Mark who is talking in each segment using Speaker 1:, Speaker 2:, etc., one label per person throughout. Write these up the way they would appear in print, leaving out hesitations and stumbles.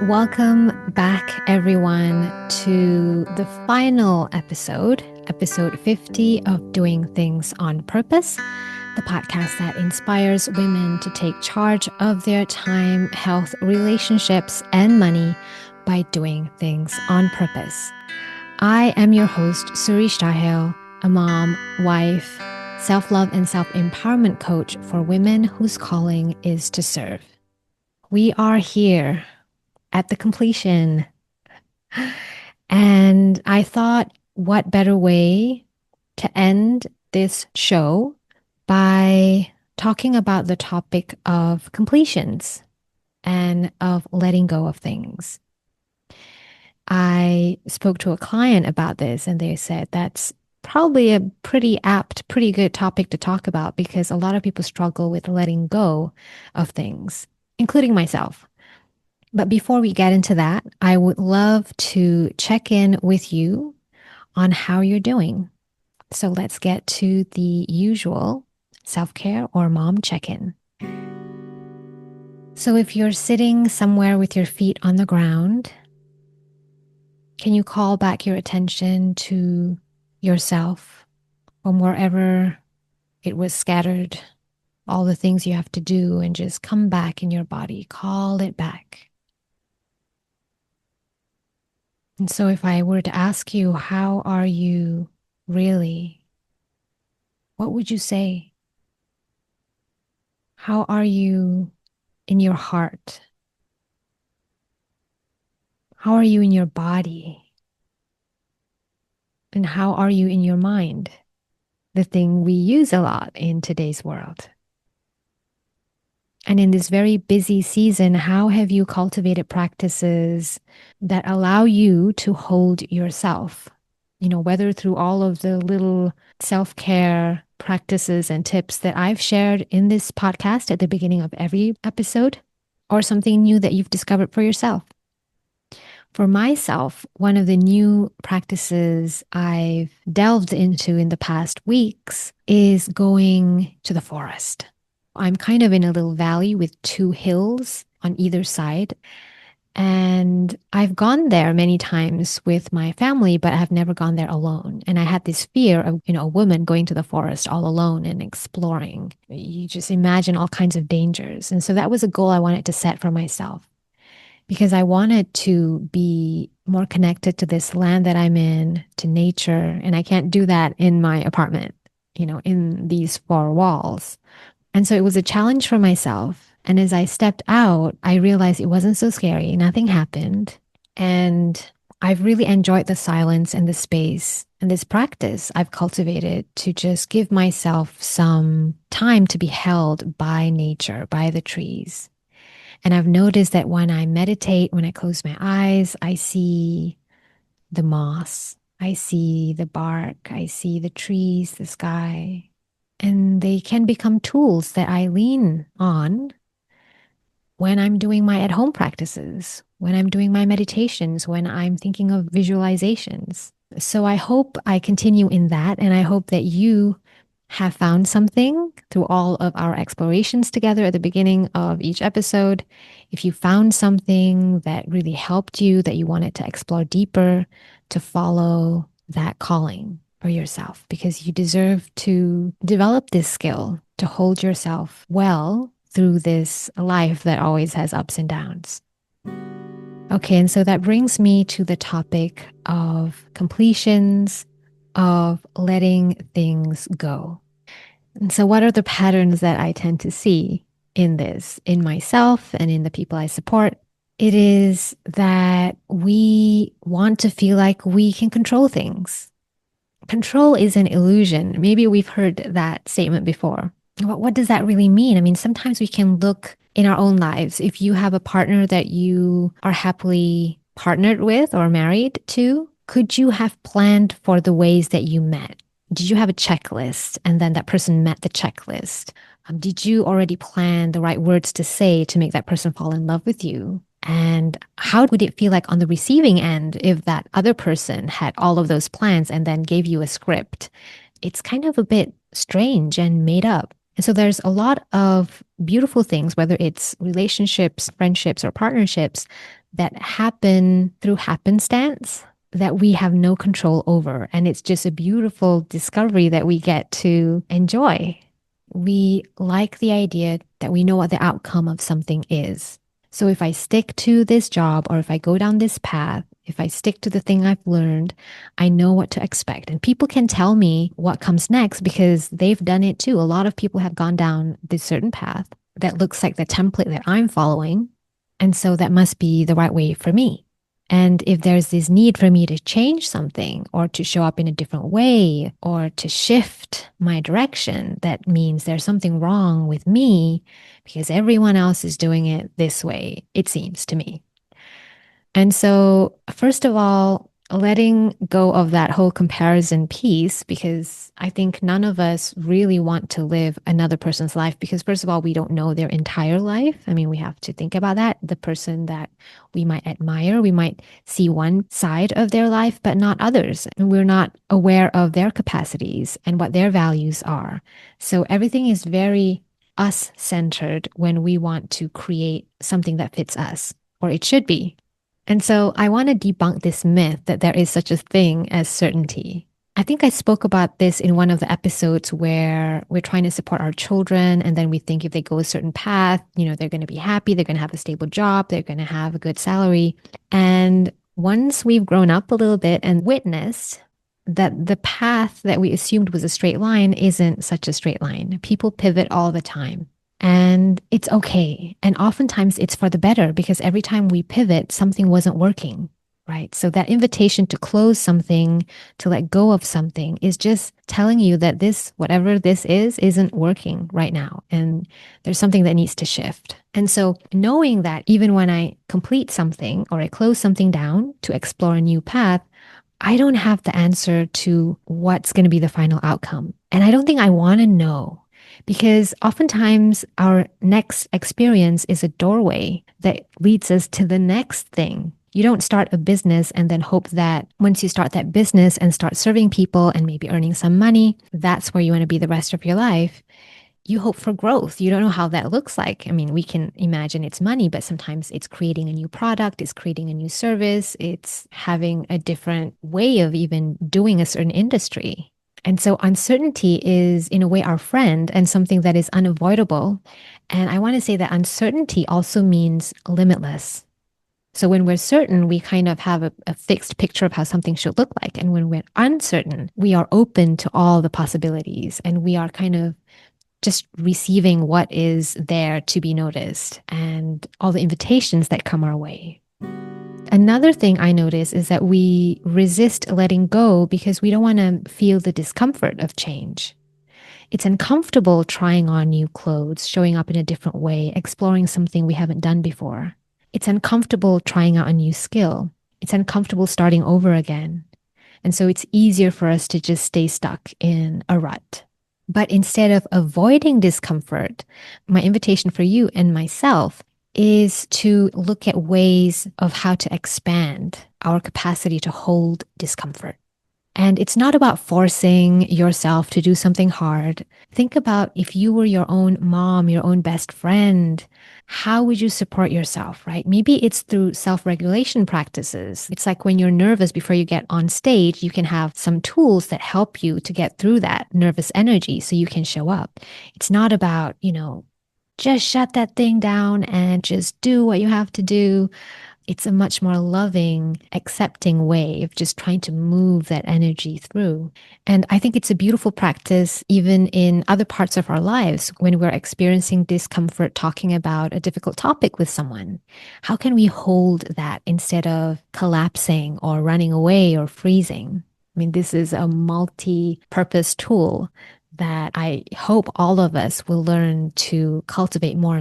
Speaker 1: Welcome back, everyone, to the final episode 50 of Doing Things on Purpose, the podcast that inspires women to take charge of their time, health, relationships, and money by doing things on purpose. I am your host, Suri, a mom, wife, self-love, and self-empowerment coach for women whose calling is to serve. We are here at the completion. And I thought, what better way to end this show by talking about the topic of completions and of letting go of things. I spoke to a client about this and they said that's probably a pretty good topic to talk about because a lot of people struggle with letting go of things, including myself. But before we get into that, I would love to check in with you on how you're doing. So let's get to the usual self-care or mom check-in. So if you're sitting somewhere with your feet on the ground, can you call back your attention to yourself from wherever it was scattered, all the things you have to do, and just come back in your body, call it back. And so if I were to ask you, how are you really? What would you say? How are you in your heart? How are you in your body? And how are you in your mind? The thing we use a lot in today's world. And in this very busy season, how have you cultivated practices that allow you to hold yourself? You know, whether through all of the little self-care practices and tips that I've shared in this podcast at the beginning of every episode, or something new that you've discovered for yourself. For myself, one of the new practices I've delved into in the past weeks is going to the forest. I'm kind of in a little valley with two hills on either side. And I've gone there many times with my family, but I've never gone there alone. And I had this fear of, a woman going to the forest all alone and exploring. You just imagine all kinds of dangers. And so that was a goal I wanted to set for myself because I wanted to be more connected to this land that I'm in, to nature. And I can't do that in my apartment, in these four walls. And so it was a challenge for myself. And as I stepped out, I realized it wasn't so scary. Nothing happened. And I've really enjoyed the silence and the space and this practice I've cultivated to just give myself some time to be held by nature, by the trees. And I've noticed that when I meditate, when I close my eyes, I see the moss, I see the bark, I see the trees, the sky. And they can become tools that I lean on when I'm doing my at-home practices, when I'm doing my meditations, when I'm thinking of visualizations. So I hope I continue in that. And I hope that you have found something through all of our explorations together at the beginning of each episode. If you found something that really helped you, that you wanted to explore deeper, to follow that calling for yourself, because you deserve to develop this skill to hold yourself well through this life that always has ups and downs. Okay, and so that brings me to the topic of completions, of letting things go. And so what are the patterns that I tend to see in this, in myself and in the people I support? It is that we want to feel like we can control things. Control is an illusion. Maybe we've heard that statement before. But what does that really mean? I mean, sometimes we can look in our own lives. If you have a partner that you are happily partnered with or married to, could you have planned for the ways that you met? Did you have a checklist and then that person met the checklist? Did you already plan the right words to say to make that person fall in love with you? And how would it feel like on the receiving end if that other person had all of those plans and then gave you a script? It's kind of a bit strange and made up. And so there's a lot of beautiful things, whether it's relationships, friendships, or partnerships that happen through happenstance that we have no control over. And it's just a beautiful discovery that we get to enjoy. We like the idea that we know what the outcome of something is. So if I stick to this job or if I go down this path, if I stick to the thing I've learned, I know what to expect. And people can tell me what comes next because they've done it too. A lot of people have gone down this certain path that looks like the template that I'm following. And so that must be the right way for me. And if there's this need for me to change something or to show up in a different way or to shift my direction, that means there's something wrong with me because everyone else is doing it this way, it seems to me. And so, first of all, letting go of that whole comparison piece, because I think none of us really want to live another person's life, because first of all, we don't know their entire life. I mean, we have to think about that. The person that we might admire, we might see one side of their life, but not others. And we're not aware of their capacities and what their values are. So everything is very us centered when we want to create something that fits us, or it should be. And so I want to debunk this myth that there is such a thing as certainty. I think I spoke about this in one of the episodes where we're trying to support our children. And then we think if they go a certain path, they're going to be happy, they're going to have a stable job, they're going to have a good salary. And once we've grown up a little bit and witnessed that the path that we assumed was a straight line isn't such a straight line, people pivot all the time. And it's okay. And oftentimes it's for the better because every time we pivot, something wasn't working, right? So that invitation to close something, to let go of something is just telling you that this, whatever this is, isn't working right now. And there's something that needs to shift. And so knowing that even when I complete something or I close something down to explore a new path, I don't have the answer to what's going to be the final outcome. And I don't think I want to know. Because oftentimes our next experience is a doorway that leads us to the next thing. You don't start a business and then hope that once you start that business and start serving people and maybe earning some money, that's where you want to be the rest of your life. You hope for growth. You don't know how that looks like. I mean, we can imagine it's money, but sometimes it's creating a new product, it's creating a new service, it's having a different way of even doing a certain industry. And so uncertainty is, in a way, our friend and something that is unavoidable. And I want to say that uncertainty also means limitless. So when we're certain, we kind of have a fixed picture of how something should look like. And when we're uncertain, we are open to all the possibilities and we are kind of just receiving what is there to be noticed and all the invitations that come our way. Another thing I notice is that we resist letting go because we don't want to feel the discomfort of change. It's uncomfortable trying on new clothes, showing up in a different way, exploring something we haven't done before. It's uncomfortable trying out a new skill. It's uncomfortable starting over again. And so it's easier for us to just stay stuck in a rut. But instead of avoiding discomfort, my invitation for you and myself is to look at ways of how to expand our capacity to hold discomfort. And it's not about forcing yourself to do something hard. Think about if you were your own mom, your own best friend, how would you support yourself, right? Maybe it's through self-regulation practices. It's like when you're nervous before you get on stage, you can have some tools that help you to get through that nervous energy so you can show up. It's not about, just shut that thing down and just do what you have to do. It's a much more loving, accepting way of just trying to move that energy through. And I think it's a beautiful practice, even in other parts of our lives, when we're experiencing discomfort talking about a difficult topic with someone. How can we hold that instead of collapsing or running away or freezing? I mean, this is a multi-purpose tool that I hope all of us will learn to cultivate more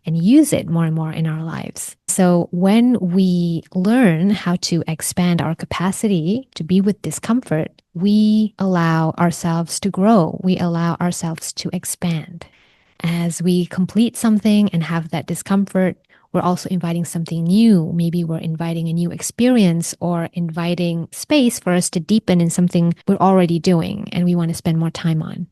Speaker 1: and use it more and more in our lives. So when we learn how to expand our capacity to be with discomfort, we allow ourselves to grow. We allow ourselves to expand. As we complete something and have that discomfort, we're also inviting something new. Maybe we're inviting a new experience or inviting space for us to deepen in something we're already doing and we want to spend more time on.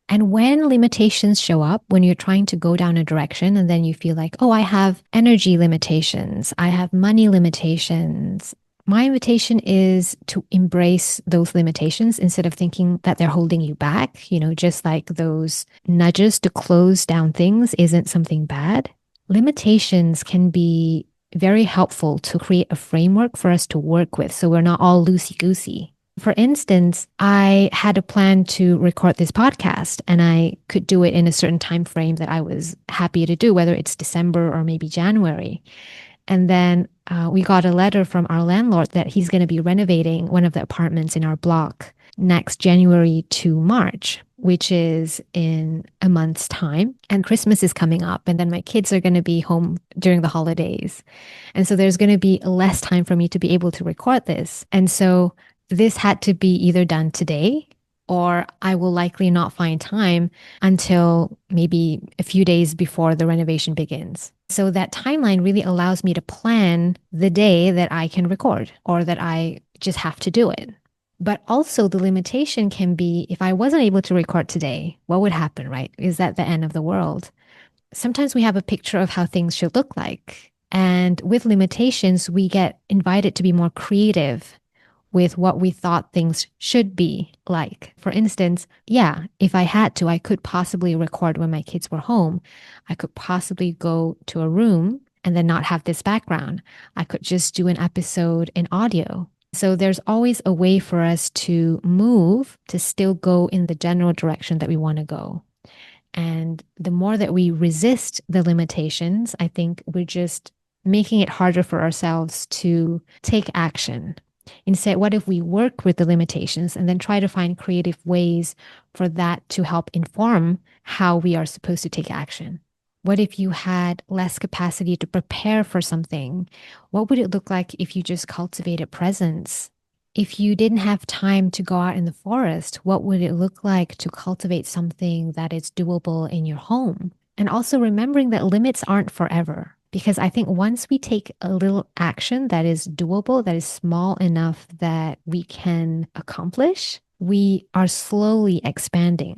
Speaker 1: And when limitations show up, when you're trying to go down a direction and then you feel like, oh, I have energy limitations, I have money limitations, my invitation is to embrace those limitations instead of thinking that they're holding you back. Just like those nudges to close down things isn't something bad. Limitations can be very helpful to create a framework for us to work with so we're not all loosey goosey. For instance, I had a plan to record this podcast and I could do it in a certain time frame that I was happy to do, whether it's December or maybe January. And then we got a letter from our landlord that he's going to be renovating one of the apartments in our block next January to March, which is in a month's time. And Christmas is coming up. And then my kids are going to be home during the holidays. And so there's going to be less time for me to be able to record this. And so this had to be either done today or I will likely not find time until maybe a few days before the renovation begins. So that timeline really allows me to plan the day that I can record or that I just have to do it. But also the limitation can be if I wasn't able to record today, what would happen, right? Is that the end of the world? Sometimes we have a picture of how things should look like. And with limitations, we get invited to be more creative with what we thought things should be like. For instance, yeah, if I had to, I could possibly record when my kids were home. I could possibly go to a room and then not have this background. I could just do an episode in audio. So there's always a way for us to move to still go in the general direction that we want to go. And the more that we resist the limitations, I think we're just making it harder for ourselves to take action. Instead, what if we work with the limitations and then try to find creative ways for that to help inform how we are supposed to take action? What if you had less capacity to prepare for something? What would it look like if you just cultivated presence? If you didn't have time to go out in the forest, what would it look like to cultivate something that is doable in your home? And also remembering that limits aren't forever. Because I think once we take a little action that is doable, that is small enough that we can accomplish, we are slowly expanding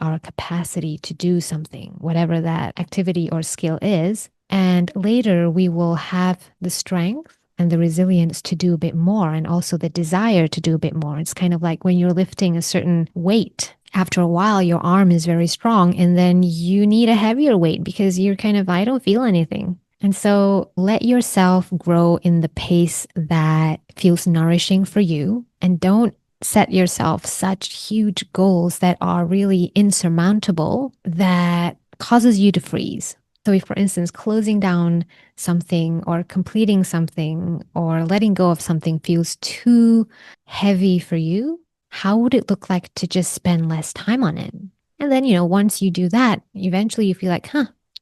Speaker 1: our capacity to do something, whatever that activity or skill is. And later we will have the strength and the resilience to do a bit more and also the desire to do a bit more. It's kind of like when you're lifting a certain weight. After a while, your arm is very strong and then you need a heavier weight because you're kind of, I don't feel anything. And so let yourself grow in the pace that feels nourishing for you and don't set yourself such huge goals that are really insurmountable that causes you to freeze. So if, for instance, closing down something or completing something or letting go of something feels too heavy for you, how would it look like to just spend less time on it? And then, once you do that, eventually you feel like,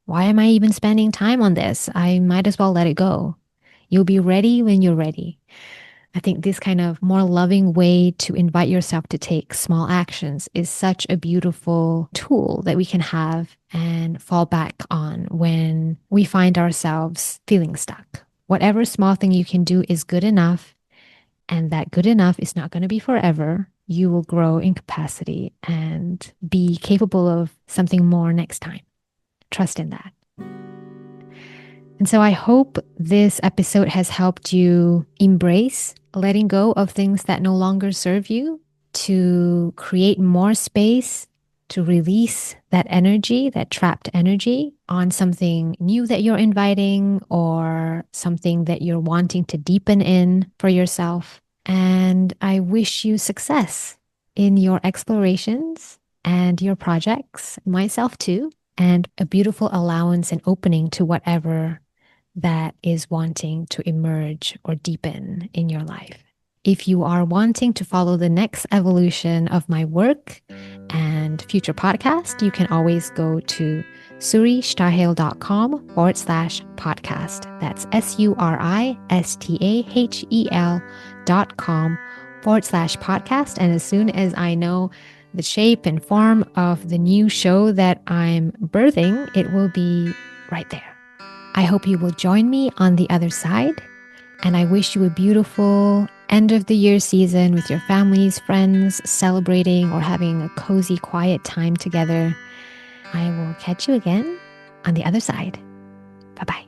Speaker 1: why am I even spending time on this? I might as well let it go. You'll be ready when you're ready. I think this kind of more loving way to invite yourself to take small actions is such a beautiful tool that we can have and fall back on when we find ourselves feeling stuck. Whatever small thing you can do is good enough. And that good enough is not going to be forever. You will grow in capacity and be capable of something more next time. Trust in that. And so I hope this episode has helped you embrace letting go of things that no longer serve you, to create more space, to release that energy, that trapped energy on something new that you're inviting or something that you're wanting to deepen in for yourself. And I wish you success in your explorations and your projects, myself too, and a beautiful allowance and opening to whatever that is wanting to emerge or deepen in your life. If you are wanting to follow the next evolution of my work and future podcast, you can always go to suristahel.com/podcast. That's suristahel.com/podcast. And as soon as I know the shape and form of the new show that I'm birthing, it will be right there. I hope you will join me on the other side. And I wish you a beautiful end of the year season with your families, friends, celebrating or having a cozy, quiet time together. I will catch you again on the other side. Bye bye.